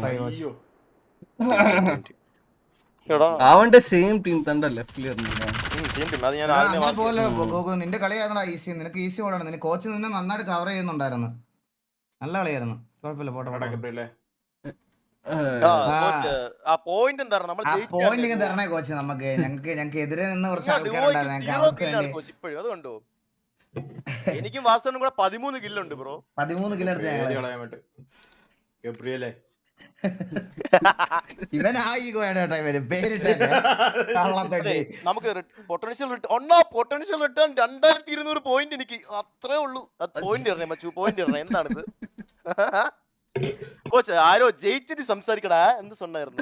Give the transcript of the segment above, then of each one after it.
അയ്യോ അവന്റെ same team തന്നെ ലെഫ്റ്റിൽ അങ്ങനെ പോലെ ഗോകു നിന്റെ കളിയായിരുന്നാ ഈസി. നിനക്ക് ഈസി ഓടാണ്. നിന്റെ കോച്ച് നിന്നെ നന്നായിട്ട് കവർ ചെയ്യുന്നുണ്ടായിരുന്നു. നല്ല കളിയായിരുന്നു. കുഴപ്പമില്ല, പോട്ടെ. പോയിന്റ് തരണേ കോച്ച്. നമുക്ക് ഞങ്ങൾക്ക് എതിരെ നിന്ന് കുറച്ച് ആൾക്കാരുണ്ടായിരുന്നു. ഞങ്ങൾക്ക് അവർക്ക് വേണ്ടി എനിക്കും വാസ്തവനും കൂടെ 13 കില്ലുണ്ട് ബ്രോ. 13 കിലോ എടുത്ത് ഞങ്ങള്. ഗബ്രിയലേ ഇവനായിക്കോ വേണേട്ടാ ഇവര് പേരിട്ടേ കള്ളത്തട്ടി. നമുക്ക് പൊട്ടൻഷ്യൽ റിട്ടേൺ 2200 പോയിന്റ്. എനിക്ക് അത്രേ ഉള്ളൂ. പോയിന്റ് ഇടണേ മച്ചു, പോയിന്റ് ഇടണേ. എന്താണിത് കോച്ച്? ആരോ ജയിച്ചിട്ട് സംസാരിക്കടാ എന്ത് சொன்னாയിരുന്നു.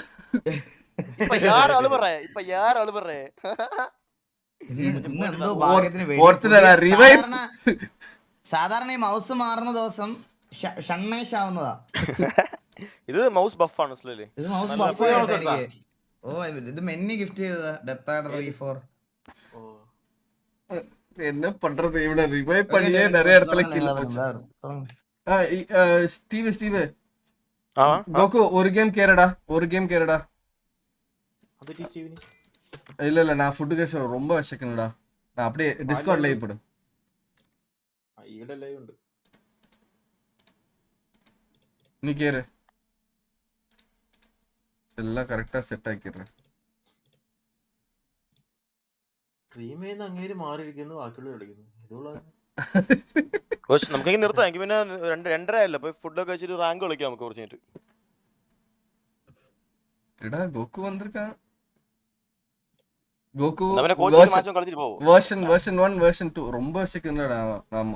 ഇപ്പൊ യാറാള് പറയേ എന്തോ ഭാഗ്യത്തിന് സാധാരണ ഈ മൗസ് മാറുന്ന ദിവസം ഷണ്ണേഷ് ആവുന്നതാ. ഇത് മൗസ് ബഫ് ആണ്. ഇത് മൗസ് ബഫ്. ഓ ഇത് മെന്നി ഗിഫ്റ്റ് ചെയ്തതാ. Death order V4. என்ன பண்றது இவனை ரிவைவ் பண்ணியே நிறைய இடத்துல கில் போச்சு. ஸ்டீவ் கோகு ஒரு கேம் கேரடா. இல்ல நான் ஃபுட் கேஷ் ரொம்ப வச்சிக்கணும்டா. நான் அப்படியே டிஸ்கார்ட் லைவ் போடு. ഇവിടെ ലൈവ് ഉണ്ട്. நீ கேரு எல்லாம் கரெக்டா செட் ஆக்கிடுறேன். ഡ്രീമേന്ന് അങ്ങേര് മാറിയിരിക്കുന്നു, ബാക്കിയുള്ള കളിക്കുന്നു. ഇതുള്ള കോച്ച് നമുക്ക് നിർത്താം. എനിക്ക് പിന്നെ 2:30 ആയല്ലോ. പോയി ഫുഡൊക്കെ കഴിച്ചിട്ട് റാങ്ക് കളിക്കാം നമുക്ക് കുറച്ച് കഴിഞ്ഞിട്ട്. എടാ ഗോകു വന്നിരിക്കാ. ഗോകു വേർഷൻ 1 വേർഷൻ 2 ரொம்ப வச்சிருக்கேன்டா. நான்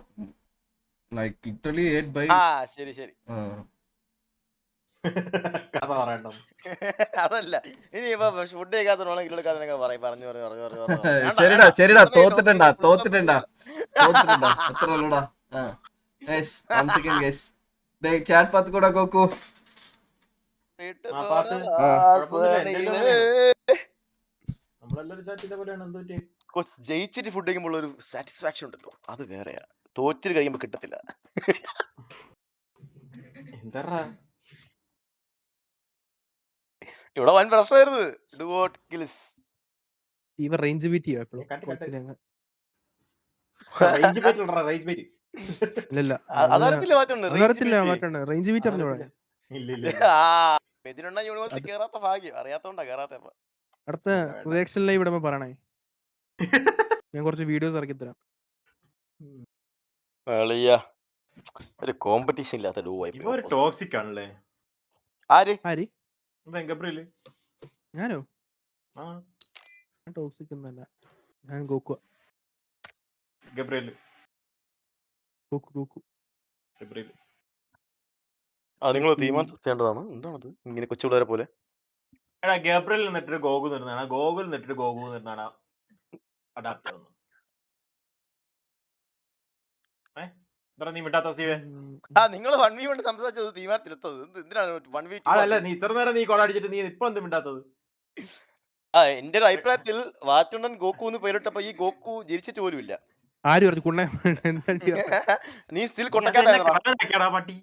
like literally 8 by ശരി കഥ പറയണ്ട. അതല്ല ഇനി ഫുഡ് കഴിക്കാത്തവരാണെങ്കിൽ ശരിടാ തോത്തിട്ടുണ്ടാ അത്ര ഉള്ളൂടാ. ചാറ്റ് പാത്ത് കൂടാ ഗോകു. ജയിച്ചിട്ട് ഫുഡ് കഴിക്കുമ്പോൾ ഒരു സാറ്റിസ്ഫാക്ഷൻ ഉണ്ടല്ലോ, അത് വേറെയാ. തോറ്റിട്ട് കഴിയുമ്പോ കിട്ടത്തില്ല. എന്താ ഇവിടെ വൻ പ്രശ്നമായിരുന്നു. യൂണിവേഴ്സിറ്റി കേറാത്ത ഭാഗ്യം. അറിയാത്തോണ്ടാ കേറാത്തപ്പ. അടുത്ത റിയാക്ഷൻ ലൈവ് ഇടുമ്പോ പറയണേ. ഞാൻ കുറച്ച് വീഡിയോസ് ഇറക്കി തരാം. ഒരു കോമ്പറ്റീഷൻ ഇല്ലാത്ത ടോക്സിക് ആണല്ലേ. ആര്? ഗബ്രിയല്. ഞാനോ? ഞാൻ ടോക്സിക് ഒന്നല്ല. ഞാൻ ഗോക്കു. ഗബ്രിയല്. ഗോക്കു. ഗബ്രിയല്. നിങ്ങൾ തീരുമാനിച്ചേണ്ടതാണ്. എന്താണത് ഇങ്ങനെ കൊച്ചുപിള്ളേരെ പോലെ? എടാ ഗബ്രിയൽ നിന്നിട്ട് ഗോകു നിന്നാണ്, ഗോകുൽ നിന്നിട്ട് ഗോകു നിന്നാണ് അഡാപ്റ്റ് ആവുന്നത്. നീ വിട്ടാത്ത സ്റ്റീവേ? നിങ്ങൾ 1v1 സംസാരിച്ചത് തീരുമാനത്തിലെത്തത് എന്തിനാണ്? 1v2 അതല്ല, നീ ഇത്ര നേരം നീ കൊളടിച്ചിട്ട് നീ ഇപ്പൊ എന്ത് മിണ്ടാത്തത്? എന്റെ ഒരു അഭിപ്രായത്തിൽ വാറ്റുണ്ടൻ ഗോകു എന്ന് പേരിട്ടപ്പോ ഈ ഗോകു ജനിച്ചിട്ട് പോലും ഇല്ല. ആര് പറഞ്ഞു കുണ്ണ? നീ സ്റ്റിൽ കൊണ്ടക്കാ പട്ടി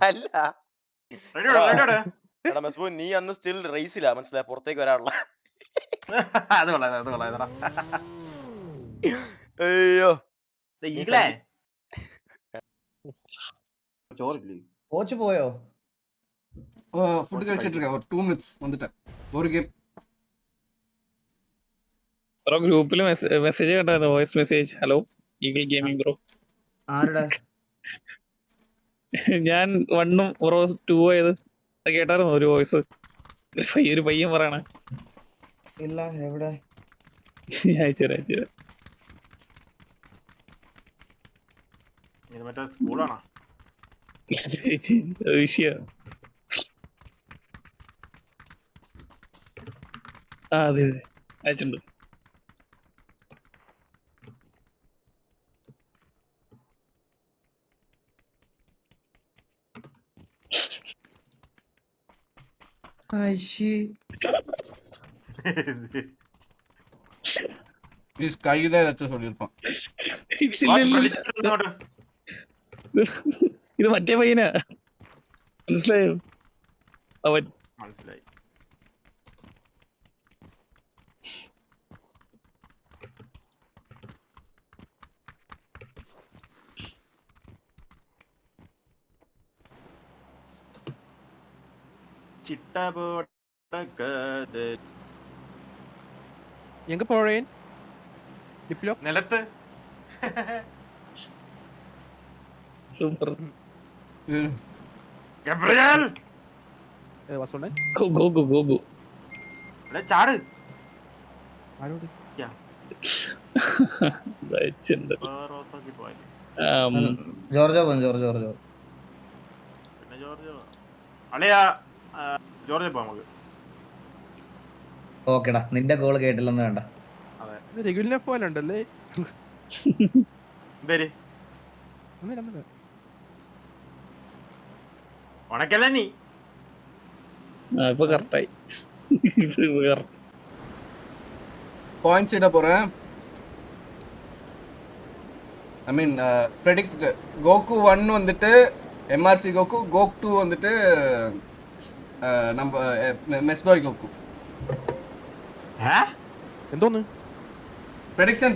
അല്ല. നീ അന്ന് സ്റ്റിൽ റേസിലാ, മനസ്സിലായ? പുറത്തേക്ക് വരാനുള്ള. അയ്യോ കോച്ച് പോയോ? ഫുഡ് കഴിച്ചിട്ട് 2 minutes വന്നിട്ട് ഒരു ഗെയിം. ബ്രോ ഗ്രൂപ്പിൽ മെസ്സേജ് കണ്ടായിരുന്നു, voice message. Hello eagle gaming bro. ആരുടെ? ഞാൻ 1ഉം ബ്രോ 2 ആയത് കേട്ടായിരുന്നു. ഒരു വോയിസ് ഒരു പയ്യൻ പറയണ. ഇല്ല, എവിടെ? അയച്ചുതരാം. മറ്റേ സ്കൂളാണോ? വിഷയ അതെ അയച്ചിട്ടുണ്ട്. சொல்லிருப்பான். ഇത് മറ്റേ പയ്യനാ, മനസ്സിലായോ? അവൻ മനസ്സിലായി. ചിട്ടപോട്ടകത് എങ്ക പോഴേൻ ഡിപ്ലോ നിലത്ത് സൂപ്പർ. ഗബ്രിയേൽ വസുണ്ടൻ ഗോഗു എടാ ചാട്. ആരോട് വെച്ചിട്ടുണ്ട്. റോസാക്കി പോയി. ജോർജോ പോൻ ജോർജോ ജോർജോ പിന്നെ ജോർജ് അളിയാ ജോർജ് പോ നമുക്ക്. ഓക്കെടാ നിന്റെ ഗോള് കേട്ടില്ലെന്ന് വേണ്ട. അതെ രഘുലിനെ പോലെ ഉണ്ടല്ലേ. എന്തേര് ഒന്നില്ല ഉണക്കല്ലേ നീ. ഇപ്പൊ കറക്റ്റായി. பாயிண்ட்ஸ் இட போறேன். ஐ மீன் ப்ரெடிக்ட் கோகு 1 வந்துட்டு எம்ஆர்சி கோகு, கோக் 2 வந்துட்டு நம்ம மெஸ்பாய் கோகு. എന്തോന്ന് prediction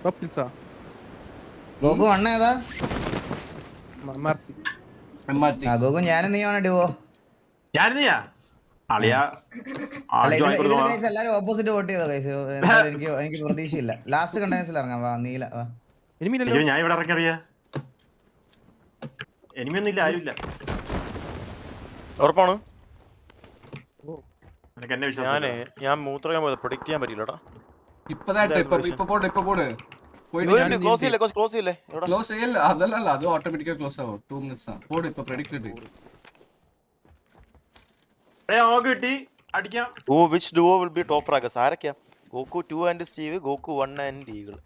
ടോപ്പ് ഗോകു അണ്ണ ഏതാ? മാർസി എംആർടി. ആ ഗോകു ഞാനും നീയാണ് ഡിവോ. ഞാൻ നീയാ അളിയാ. അല്ല ഇതില് കൈസ് എല്ലാരും ഓപ്പോസിറ്റ് വോട്ട് ചെയ്തോ കൈസ്. എനിക്ക് പ്രതീക്ഷയില്ല. ലാസ്റ്റ് കണ്ടൻസിൽ ഇറങ്ങാം. വാ നീല വാ. എനിമില്ലല്ലോ. ഞാൻ ഇവിടെ ഇറങ്ങിയ എനിമിയൊന്നും ഇല്ല, ആരുമില്ല. ഉറപ്പാണ്. നിനക്ക് എന്നെ വിശ്വാസം ഞാൻ മൂത്രക്കാൻ പോയത് പ്രൊഡിക്ട് ചെയ്യാൻ പറ്റില്ലടാ. இப்போதான் இப்போ போடு போயிடு. ക്ലോസ് ചെയ്യല്ലേ എവിടെ? க்ளோஸ் ചെയ്യല്ല, അതല്ല അത് ഓട്ടോമാറ്റിക്കലി ക്ലോസ് ആവും. 2 മിനിറ്റ്സ് ആണ്. പോട് ഇപ്പോ പ്രെഡിക്റ്റഡ്. കിട്ടി അടിക്കാം. Which duo will be top rankers? ആരൊക്കെയാ? Goku 2 and Steve, Goku 1 and Eagle.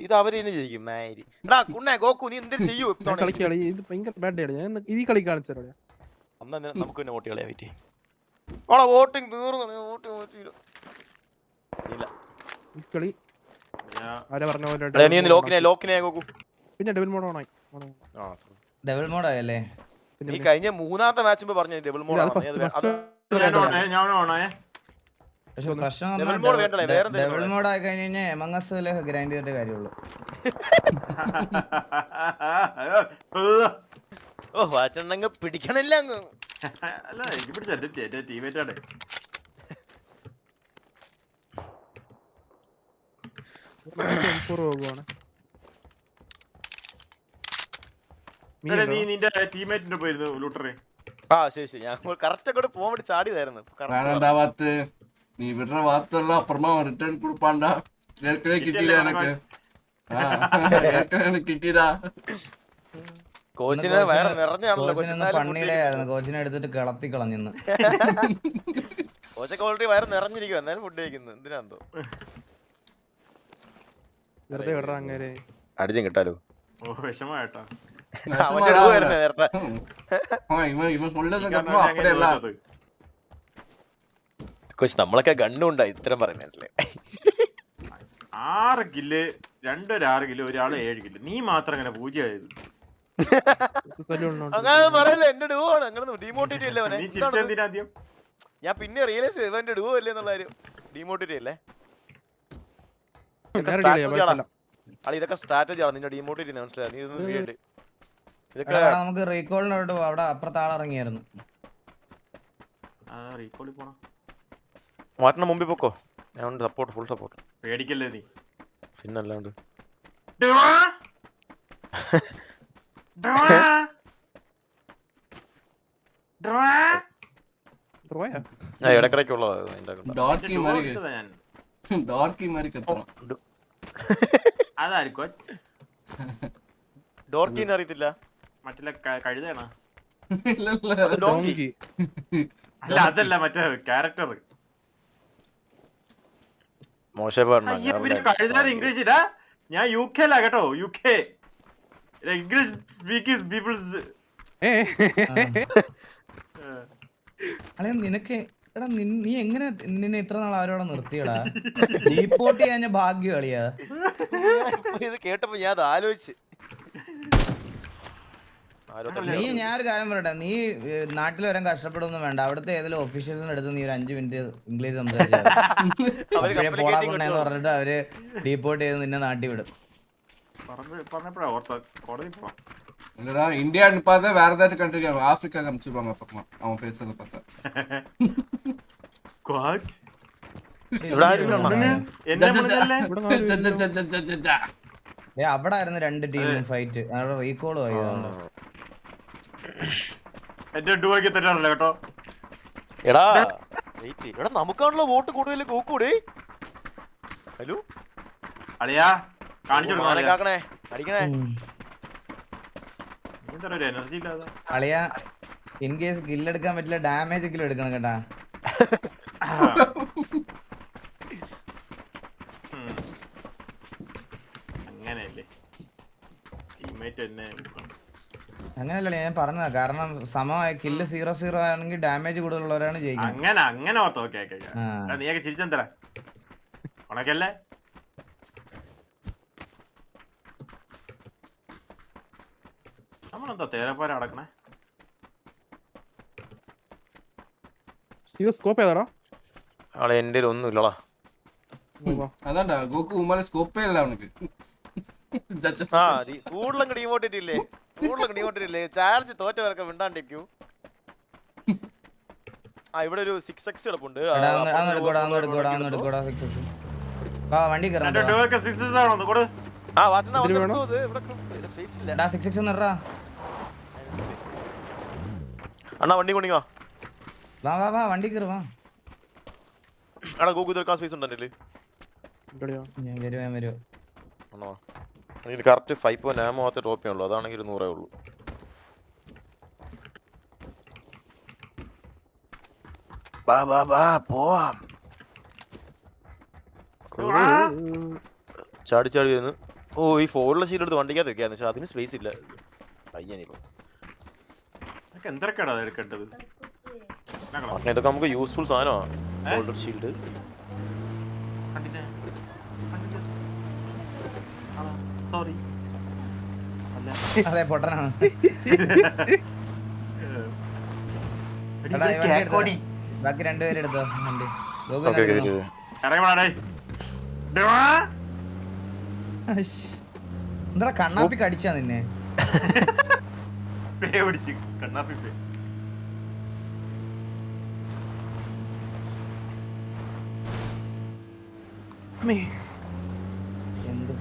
ഇത് അവര് തന്നെ ജയിക്കും. മാരി എടാ കുണ്ണേ ഗോകു നീ എന്തെങ്കിലും ചെയ്യൂ. കളിക്കളി ഇത് ഭയങ്കര ബാഡ് ഡേ. ഞാൻ ഈ കളി കാണിച്ചോ. അന്ന് നമുക്ക് പിന്നെ വോട്ട് കളയാൻ പറ്റി. ഓടാ വോട്ടിംഗ് തീർന്നു. വോട്ട് ഇല്ല. ഈ കളി ആരാ പറഞ്ഞ പോലെ നീ ലോക്കിനെ ഗോകു. പിന്നെ ഡബിൾ മോഡ് ഓണായി. ഡബിൾ മോഡ് ആയല്ലേ? നീ കഴിഞ്ഞ മൂന്നാമത്തെ മാച്ച് മുമ്പ് പറഞ്ഞു ഡബിൾ മോഡ്. പക്ഷെ പ്രശ്നം ഡബിൾ മോഡ് വേണ്ടല്ലേ? വേറെ ഡബിൾ മോഡ് ആയി കഴിഞ്ഞാൽ എമംഗസ് ഗ്രൈൻഡ് ചെയ്തിട്ട് കാര്യമുള്ളൂ. ഓ വാച്ചണ്ണങ്ങ് പിടിക്കണില്ല അങ്ങ്. അല്ല എനിക്ക് പിടിച്ച ടീമേറ്റ് ആണ്. നീ നിന്റെ ടീമേറ്റിന്റെ പോയിരുന്നു ലൂട്ടറെ. ആ ശരി ഞാൻ കറക്റ്റ് ഒക്കെ പോകാൻ വേണ്ടി ചാടിയതായിരുന്നു. வேணாண்டா வாத்து, நீ விடுற வாத்தெல்லாம் அப்புறமா ரிட்டர்ன் கொடுப்பான்டா. ஏற்கனவே கிட்டிடா எனக்கு. ஏற்கனவே எனக்கு கிட்டிடா. കോച്ചിനെ വയറ് നിറഞ്ഞാണല്ലോ. കോച്ചിനെ എടുത്തിട്ട് കിളത്തി കളഞ്ഞെന്ന്. കോച്ചൊക്കെ ഓൾറെഡി വയറ് നിറഞ്ഞിരിക്കും. എന്നാലും ഫുഡ് കഴിക്കുന്നു. എന്തിനാന്തോ വെറുതെ വിടറ അങ്ങനെ അടിച്ചും കിട്ടാലോ. ഓ വിഷമായിട്ടാ. നേരത്തെ இவன் சொல்றதுக்கு அப்புறம் அப்படியே எல்லாம் കോച്ച് നമ്മളൊക്കെ ഗണ്ണുണ്ടായി ഇത്തരം പറയുന്നല്ലേ. 6 കില്ല്, 2 6 കില്ല്, ഒരാള് 7 കില്ല്. നീ മാത്രം അങ്ങനെ 0 ആയത്. അങ്ങനെ പറയല്ലേ. എന്റെ ഡുവോ ആണ്. അങ്ങനെ ഡിമോട്ടിവേറ്റ് അല്ലേ അവനെ. നീ ചിരിച്ചെന്തിനാ ആദ്യം? ഞാൻ പിന്നെ റിയലൈസ് ചെയ്തു എന്റെ ഡുവോ അല്ലേ എന്നുള്ള കാര്യം. ഡിമോട്ടിവേറ്റ് അല്ലേ? ഇതൊക്കെ സ്ട്രാറ്റജി ആണ്. നിന്റെ ഡിമോട്ടിവേറ്റ് മനസ്സിലായി. നീ ഇതൊന്നും വീട് ഇതൊക്കെ നമുക്ക് റീകോളിനോട്ട് അവിടെ അപ്പുറത്ത് ആളിറങ്ങിയായിരുന്നു. റീകോളി പോണം. മാറ്റിന് മുമ്പിൽ പൊക്കോ. ഞാൻ സപ്പോർട്ട്, ഫുൾ സപ്പോർട്ട്. പേടിക്കല്ലേ നീ. പിന്നല്ലാണ്ട് ഇടക്കിടക്കുള്ളതാ. டார்க்கி மாதிரி கத்துறான். അതായിരിക്കും ഡോർക്കിന്ന് അറിയത്തില്ല. മറ്റുള്ള കഴുതയാണോ? இல்ல இல்ல ഡോങ്കി അല്ല അതല്ല മറ്റേ ക്യാരക്ടർ. കഴുതാർ ഇംഗ്ലീഷ് ഇടാ. ഞാൻ UK കേട്ടോ. UK English speaking peoples. നിനക്ക് എടാ നീ എങ്ങനെ നിന്നെ ഇത്ര നാൾ അവരോടെ നിർത്തിയടാ? ഡീപ്പോർട്ട് ചെയ്യാൻ ഭാഗ്യം കളിയാ. ഇത് കേട്ടപ്പോ ഞാൻ അത് ആലോചിച്ച് നീ ഞാനൊരു കാര്യം പറയട്ടെ, നീ നാട്ടിൽ വരാൻ കഷ്ടപ്പെടുമൊന്നും വേണ്ട. അവിടുത്തെ ഏതെങ്കിലും ഓഫീഷ്യൽസിന്റെ അടുത്ത് നീ ഒരു 5 മിനിറ്റ് ഇംഗ്ലീഷ് സംസാരിച്ചാൽ പോളാക്കുണ്ടെന്ന് പറഞ്ഞിട്ട് അവര് ഡീപ്പോർട്ട് ചെയ്ത് നിന്നെ നാട്ടിൽ വിടും. പറഞ്ഞപ്പോഴാ ഓർത്ത കോടതി പോവാം. இல்லடா இந்தியா அனுப்பாத வேற ஏதாச்சும் கண்ட்ரிக்கு ஆப்பிரிக்கா அனுப்பிச்சிருவாங்க அப்புறமா அவன் பேசுறத பார்த்தா. കോച്ച് ഇവിടെ ആരും എന്നെ മുന്നിലല്ലേ? അവിടെ ആയിരുന്നു 2 ടീമും ഫൈറ്റ്. അവിടെ റീകോളും ആയി. എന്റെ ഡുവയ്ക്ക് തെറ്റാണല്ലോ കേട്ടോ. എടാ വെയിറ്റ്, എടാ നമുക്കാണല്ലോ വോട്ട് കൂടുതൽ ഗോക്കൂടെ. ഹലോ അളിയാ കാണിച്ചു കൊടുക്കണം. ആക്കണേ അടിക്കണേ. എന്താ ഒരു എനർജി ഇല്ലാതെ. അളിയ ഇൻ കേസ് കില്ലെടുക്കാൻ പറ്റില്ല, ഡാമേജ് എങ്കിലും എടുക്കണം കേട്ടാ. അങ്ങനെയല്ലേ ടീമേറ്റ് എന്നെ അങ്ങനെയല്ലേ ഞാൻ പറഞ്ഞതാ. കാരണം സമമായ കില്ല് 0-0 ആണെങ്കിൽ ഡാമേജ് കൂടുതലുള്ളവരാണ് ജയിക്കുന്നത്. അങ്ങനെ ഓർത്ത്. ഓക്കെ നീയൊക്കെ ചിരിച്ചെന്തരാ ഉണക്കല്ലേ. നമ്മളെന്താ തേരപ്പാര അടക്കണേ. സ്കോപ്പ് ഏതാടാ? ആളെ എന്റെ ഒന്നും ഇല്ലടാ. அதான்டா கோகு உமால ஸ்கோப்பே இல்ல அவனுக்கு. ആ കൂടുതലങ്ങ് ഡിമോട്ടിട്ടില്ലേ, കൂടുതലങ്ങ് ഡിമോട്ടിട്ടില്ലേ. ചാർജ് തോറ്റവരൊക്കെ മിണ്ടാണ്ടിരിക്കൂ. ആ ഇവിടെ ഒരു 6x കിടപ്പുണ്ട്. വണ്ടി ആ വാച്ചന സ്പേസ് ഇല്ല. അണ്ണാ വണ്ടി കൊണ്ടിങ്ങോ. വണ്ടി കയറുവാ. എടാ ഗോകു തീർക്കാൻ സ്പേസ് ഉണ്ടോ എന്റെ? ആണോ എനിക്ക് കറക്റ്റ് 5 ആമോ മാത്രമേ ഡ്രോപ്പ് ചെയ്യുള്ളൂ. അതാണെങ്കിൽ 100 ഉള്ളൂ. പോവാം. ചാടി വരുന്നു. ഓ ഈ ഫോറിലെ ഷീറ്റ് എടുത്ത് വണ്ടിക്കകത്ത് വെക്കാന്ന് വെച്ചാൽ അതിന് സ്പേസ് ഇല്ല. അയ്യനിപ്പോ എന്തൊക്കെയാടാ എടുക്കേണ്ടത്? ഇതൊക്കെ നമുക്ക് യൂസ്ഫുൾ സാധനമാണ്. ഷോൾഡർ ഷീൽഡ് സോറി അതെ പൊട്ടനാണ്. ബാക്കി 2 പേര് എടുത്തോ വണ്ടി. എന്താ കണ്ണാപ്പി കടിച്ചാ നിന്നെ? കണ്ണാപ്പി എന്ത്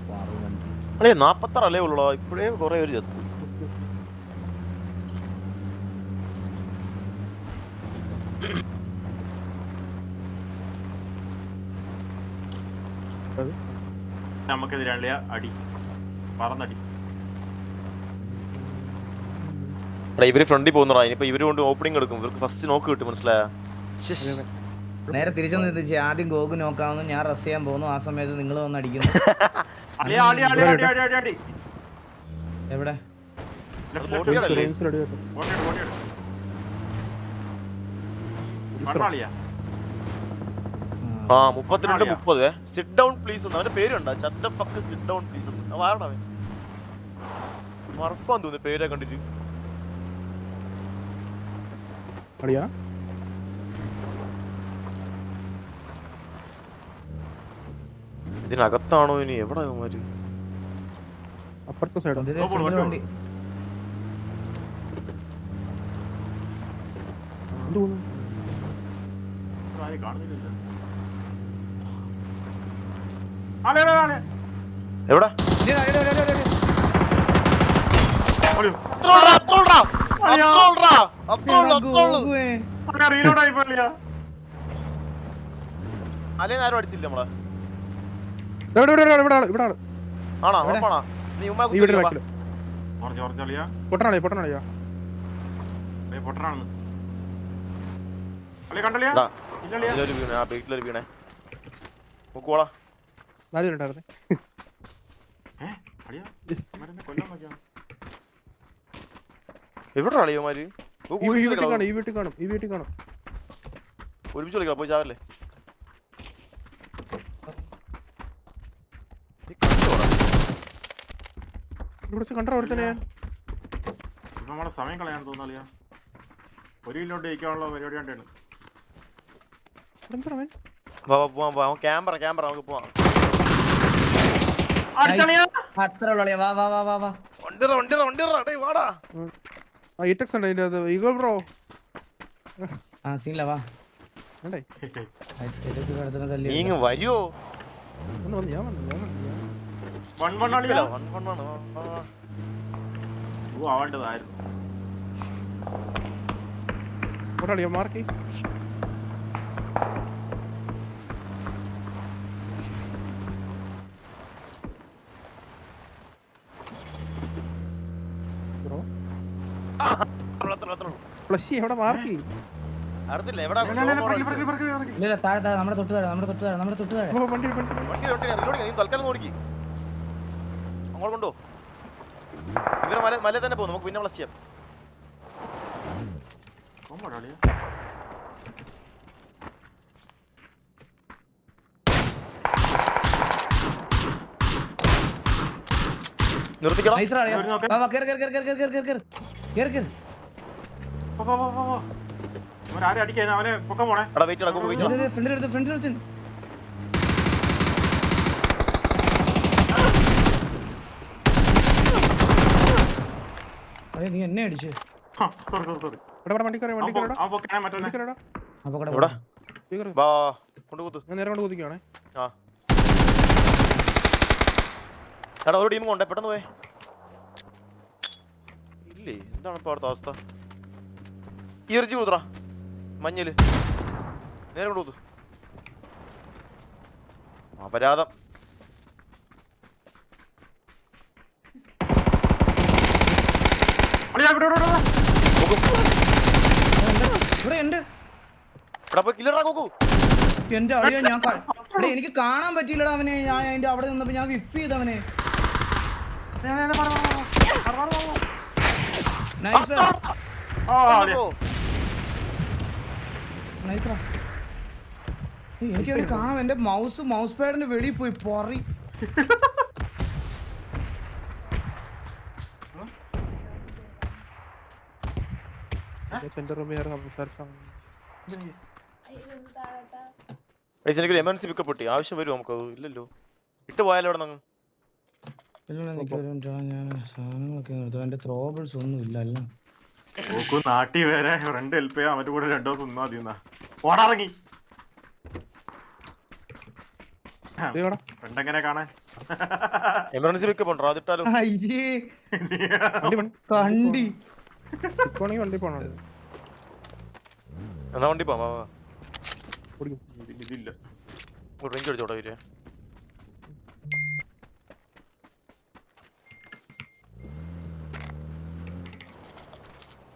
അല്ലേ 46 അല്ലേ ഉള്ളൂ. ഇപ്പോഴേ കുറെ പേര് ചത്തു. നമുക്കെതിരാളിയ അടി പറന്നടി. ഇവര് ഫ്രണ്ടിൽ പോകുന്നതാ. ഇനിയിപ്പോ ഇവര് കൊണ്ട് ഓപ്പണിംഗ് എടുക്കും. ഇവർക്ക് ഫസ്റ്റ് നോക്ക് കിട്ടും. മനസ്സിലായ നേരെ തിരിച്ചൊന്നും എത്തിച്ച് ആദ്യം ഗോകു നോക്കാവുന്നു, ഞാൻ റസ് ചെയ്യാൻ പോകുന്നു. ആ സമയത്ത് നിങ്ങൾ വന്ന് അടിക്കുന്നു. എവിടെ ആ 32-30. സിറ്റ് ഡൗൺ പ്ലീസ് എന്ന് അവന്റെ പേരുണ്ടോ? ചത്ത ഫക്ക് സിറ്റ് ഡൗൺ പ്ലീസ് എന്ന്. ആരാണ് അവൻ? സ്മർഫാന്ന് തോന്നുന്നു പേരെ കണ്ടിട്ട്. ഇതിനകത്താണോ ഇനി? എവിടെ അവന്മാര്? അപ്പുറത്തെ സൈഡ് വണ്ടി എവിടെ? അല്ലേ ആരും അടിച്ചില്ല നമ്മളെ. ആണോ ഉറപ്പാണോ? നീ വീണേ നോക്കുവാളാ. എവിടെ അളിയന്മാര്? ഒരുമിച്ച് കളിക്കണം. പോയി ചാവല്ലേ? ഇപ്പൊ നമ്മളെ സമയം കളയാൻ തോന്നാളിയാ. ഒരു കിലോട്ട് ജയിക്കാനുള്ള പരിപാടി കണ്ടാണ്. പോവാം ക്യാമറ നമുക്ക് പോവാം. അടിച്ചളിയാ. അത്ര ഉള്ളു. വാ വാ വാ വാ വാ. വണ്ടിറ ഡേയ് വാടാ. ഈറ്റക്സ് ഉണ്ട് അതിന്റെ അത്. ഈഗിൾ ബ്രോ ആ സീനില്ല വാ. വേണ്ടേ? നീ ഇങ്ങ് വരുവോ? ഞാൻ വന്നു. 1-1 അളിയാ. 1-1 ആണ്. ഓ ആവേണ്ടതായിരുന്നു. ഒരാളിയോ മാർക്കി ബ്രോ ഫ്ലഷി എവിടെ മാർക്കി? അറിയത്തില്ല എവിടാ ഇല്ല താഴെ താഴെ നമ്മുടെ തൊട്ട് താഴെ വണ്ടി വണ്ടി നീ തൽക്കാലം നോക്കി അങ്ങോട്ട് കൊണ്ടോ. ഇവരെ മല തന്നെ പോകും. നമുക്ക് പിന്നെ പ്ലസ് ചെയ്യാം. നിർത്തിക്കണം. ആരെ അടിക്കാ അവനെ പൊക്കം പോണേ. എടാ വെയിറ്റ് ഇടാ വെയിറ്റ്. ഫ്രണ്ടിലെടുത്ത് നീ എന്നെ അടിച്ചു. സോറി. വണ്ടി കയറാ ആ പൊക്കണേ മറ്റേ. എവിടെ വാ കൊണ്ടുകൂത്ത്. ഞാൻ നേരെ കൊണ്ട് കുതിക്കുവാണേ. ആ എടാ ഒരു ടീം കൊണ്ടേ പെട്ടെന്ന് പോയേ. ഇല്ലേ എന്താണ് ഇപ്പൊ അവിടുത്തെ അവസ്ഥ? ഇറച്ചി കൂത്തറ മഞ്ഞില് നേരെ കൊണ്ട് കൂത്ത്. അപരാധം. എന്റെ അളിയ ഞാൻ എനിക്ക് കാണാൻ പറ്റിയില്ലടാ അവനെ. ഞാൻ അതിന്റെ അവിടെ നിന്നപ്പോ ഞാൻ വിഫ് ചെയ്തവനെ. എനിക്ക് അവനെ കാണാം. എന്റെ മൗസ് പാഡിന്റെ വെളിയിൽ പോയി പൊറി. സെന്റർ റൂമിൽ സംസാരിച്ചാൽ എനിക്കൊരു എമർജൻസി പിക്കപ്പ് കിട്ടി. ആവശ്യം വരും നമുക്ക്. ഇല്ലല്ലോ ഇട്ട് പോയാലോ അവിടെ നിന്ന്. എന്റെ ത്രോബിൾസ് ഒന്നും ഇല്ല. നാട്ടി വരെ ഫ്രണ്ട് ഹെൽപ്പ് ചെയ്യാൻ മറ്റു കൂടെ 2 ദിവസം ഒന്നും മതി. ഓടാറങ്ങി ഫ്രണ്ട് എങ്ങനെ കാണാൻ. എമർജൻസി പിക്കപ്പ് ഉണ്ടോ? അതിട്ടാലോ. കണ്ടി വണ്ടി പോണോ? എന്നാ വണ്ടി പോവാ. ഇതില്ല ഡ്രിങ്ക് അടിച്ചോട്ടെ വരിക.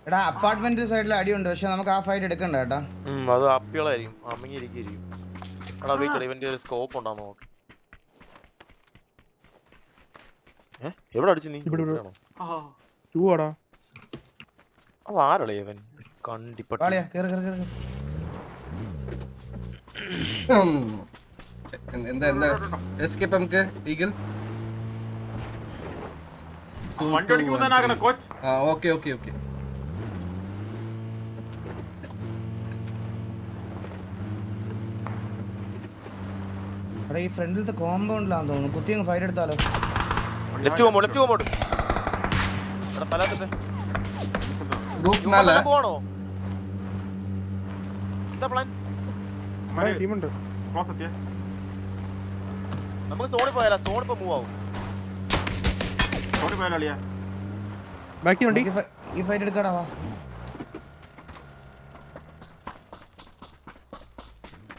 എടാ അപ്പാർട്ട്മെന്റ് സൈഡിൽ അടിയുണ്ട്. പക്ഷെ നമുക്ക് ആ ഫൈറ്റ് എടുക്കണ്ട കേട്ടാ. അത് അപ്പികളായിരിക്കും. അമ്മിങ്ങിരിക്കും. എടാ വെയിറ്റ് ഇവന്റെ ഒരു സ്കോപ്പ് ഉണ്ടാവും നോക്ക്. എവിടെ അടിച്ചു നീ? അത് ആരളേ ഇവൻ? കണ്ടിപ്പട്ടി. എന്താ എസ്കേപ്പ് നമുക്ക് ഈഗിൾ. ഓക്കെ ഈ ഫ്രണ്ടിലത്തെ കോമ്പൗണ്ടിലാന്ന് തോന്നുന്നു. കുത്തി അങ്ങ് ഫൈറ്റ് എടുത്താലോ. ലെഫ്റ്റ് പോകുമ്പോട്ട്. എടാ തലാത്തെ റൂഫ് മേലെ പോണോ? എന്താ പ്ലാൻ? ടീമുണ്ട്. നമുക്ക് സോണിൽ പോയാലോ? സോൺ ഇപ്പൊ മൂവ് ആവും. ബാക്കി വണ്ടി ഈ ഫൈറ്റ് എടുക്കാടാ. വാ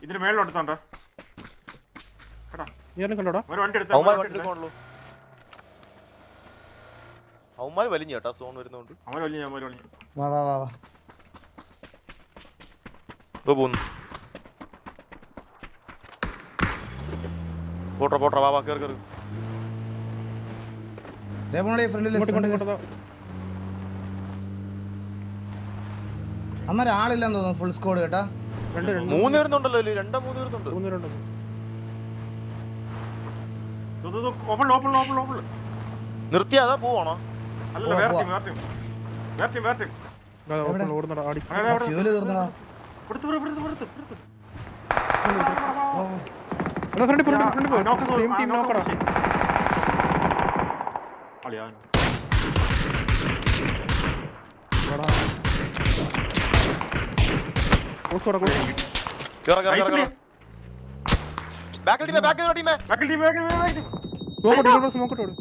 ഇതിന് മേളിലോട്ടുണ്ടോ? കണ്ടോടാ അവന്മാര് വലിഞ്ഞു കേട്ടാ. സോൺ വരുന്നോണ്ട് വാ വാ വാ പോന്നു. പോട്ര വാ കേറി. അമ്മ ആളില്ലെന്ന് തോന്നുന്നു. ഫുൾ സ്കോഡ് കേട്ടാ. 3 വരുന്നുണ്ടല്ലോ. 2-3 വരുന്നുണ്ട്. നിർത്തിയാ പോവാണോ? അല്ല വേറെ ടീം. ഓടുന്നടാ ആടി ഫ്യൂല് തീർന്നടാ. എടാ ഫ്രണ്ട് ടീം ടീം നോക്കടാ കോസ്റ്റോടാ ബാക്കിൽ ടീമേ സ്മോക്ക് ഇട്ടോട്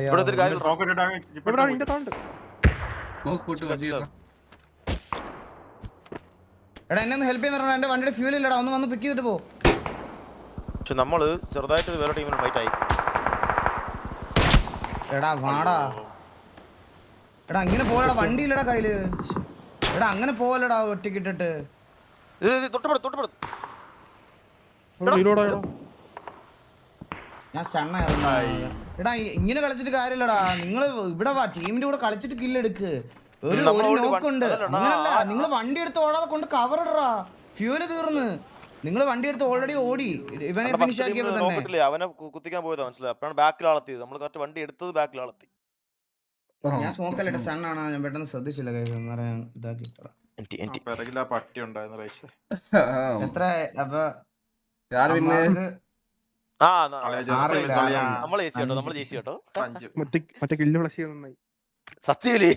ഇവിടെ ഒരു കാര്യം ഇവിടെ നിന്റെ താണ്ട് സ്മോക്ക് പോട്ട് വണ്ടി ഇടണം. എടാ എന്നെ ഒന്ന് ഹെൽപ്പ് ചെയ്യുന്ന എന്റെ വണ്ടിയുടെ ഫ്യൂൽ ഇല്ലടാ, ഒന്ന് വന്ന് പിക്ക് ചെയ്തിട്ട് പോ. പക്ഷെ നമ്മള് ചെറുതായിട്ട് വേറെ ടീമിന് ഫൈറ്റ് ആയി. എടാ വാടാ, എടാ അങ്ങനെ പോലടാ, വണ്ടി ഇല്ലടാ കയ്യില്. എടാ അങ്ങനെ പോവല്ലടാ ഒറ്റയ്ക്ക് ഇട്ടിട്ട്. തൊട്ടപ്പെടുത്ത് റീലോഡ് ആയോ ഞാൻ സ്റ്റണ്ണായിരുന്നു. എടാ ഇങ്ങനെ കളിച്ചിട്ട് കാര്യമില്ലടാ, നിങ്ങള് ഇവിടെ വാ, ടീമിന്റെ കൂടെ കളിച്ചിട്ട് കില്ലെടുക്ക്. ഒരു നോക്കുണ്ട്. അങ്ങനല്ല, നിങ്ങൾ വണ്ടി എടുത്ത് ഓടാതെ കൊണ്ട് കവർ ഇടറാ. ഫ്യൂല് തീർന്ന് നിങ്ങൾ വണ്ടി എടുത്ത് ഓൾറെഡി ഓടി. ഇവനെ ഫിനിഷ് ആക്കിയപ്പോ തന്നെ അവനെ കുത്തിക്കാൻ പോയതാ, മനസ്സിലായി. അപ്പോഴാണ് ബാക്കിൽ ആളെത്തിയത്. നമ്മൾ കറക്റ്റ് വണ്ടി എടുത്തത് ബാക്കിൽ ആളെത്തി. ഞാൻ സ്മോക്കല്ല സ്റ്റണ്ണാണ്, ഞാൻ പെട്ടെന്ന് ശ്രദ്ധിച്ചില്ല. ഞാൻ ഇതാക്കി പട്ടി ഉണ്ടായിരുന്നു. എത്ര അപ്പൊ யார் வின்னு? നമ്മൾ ജയിച്ചു കേട്ടോ. മറ്റേ കില്ല് ഫ്ലഷ് ചെയ്യുന്ന സത്യല്ലേ